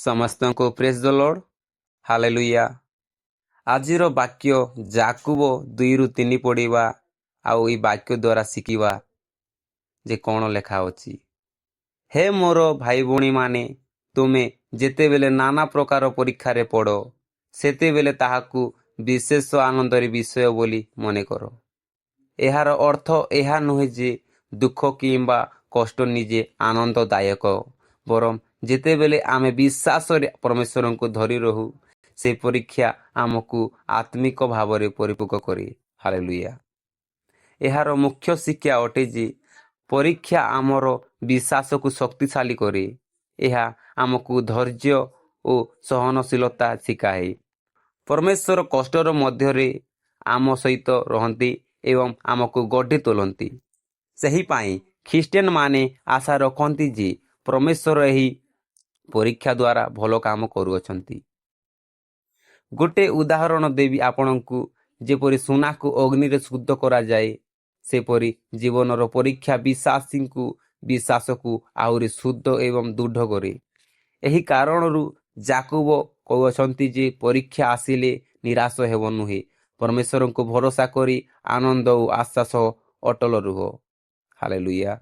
ସମସ୍ତଙ୍କୁ ପ୍ରେଜ୍ ଦ Lord. Hallelujah. ଆଜିର ବାକ୍ୟ ଯାକୁବ 2-3 ପଢ଼ିବା ଆଉ ଏହି ବାକ୍ୟ ଦ୍ୱାରା ଶିଖିବା ଯେ କ'ଣ ଲେଖା ଅଛି। ହେ ମୋର ଭାଇ ଭଉଣୀମାନେ, ତୁମେ ଯେତେବେଳେ ନାନା ପ୍ରକାର ପରୀକ୍ଷାରେ ପଡ଼, ସେତେବେଳେ ତାହାକୁ ବିଶେଷ ଆନନ୍ଦର ବିଷୟ ବୋଲି ମନେ କର। ଏହାର ଅର୍ଥ ଏହା ନୁହେଁ ଯେ ଦୁଃଖ କିମ୍ବା କଷ୍ଟ ନିଜେ ଆନନ୍ଦଦାୟକ, ବରଂ ଯେତେବେଳେ ଆମେ ବିଶ୍ୱାସରେ ପରମେଶ୍ୱରଙ୍କୁ ଧରି ରହୁ, ସେ ପରୀକ୍ଷା ଆମକୁ ଆତ୍ମିକ ଭାବରେ ପରିପକ୍ୱ କରେ। ହାଲେଲୁୟା। ଏହାର ମୁଖ୍ୟ ଶିକ୍ଷା ଅଟେ ଯେ ପରୀକ୍ଷା ଆମର ବିଶ୍ୱାସକୁ ଶକ୍ତିଶାଳୀ କରେ। ଏହା ଆମକୁ ଧୈର୍ଯ୍ୟ ଓ ସହନଶୀଳତା ଶିଖାଏ। ପରମେଶ୍ୱର କଷ୍ଟର ମଧ୍ୟରେ ଆମ ସହିତ ରହନ୍ତି ଏବଂ ଆମକୁ ଗଢ଼ି ତୋଳନ୍ତି। ସେହିପାଇଁ ଖ୍ରୀଷ୍ଟିଆନମାନେ ଆଶା ରଖନ୍ତି ଯେ ପରମେଶ୍ୱର ଏହି ପରୀକ୍ଷା ଦ୍ୱାରା ଭଲ କାମ କରୁଅଛନ୍ତି। ଗୋଟିଏ ଉଦାହରଣ ଦେବି ଆପଣଙ୍କୁ। ଯେପରି ସୁନାକୁ ଅଗ୍ନିରେ ଶୁଦ୍ଧ କରାଯାଏ, ସେପରି ଜୀବନର ପରୀକ୍ଷା ବିଶ୍ୱାସୀଙ୍କୁ ବିଶ୍ୱାସକୁ ଆହୁରି ଶୁଦ୍ଧ ଏବଂ ଦୃଢ଼ କରେ। ଏହି କାରଣରୁ ଯାକୁବ କହୁଅଛନ୍ତି ଯେ ପରୀକ୍ଷା ଆସିଲେ ନିରାଶ ହେବ ନୁହେଁ, ପରମେଶ୍ୱରଙ୍କୁ ଭରସା କରି ଆନନ୍ଦ ଓ ଆଶା ସହ ଅଟଳ ରୁହ। ହାଲେଲୁୟା।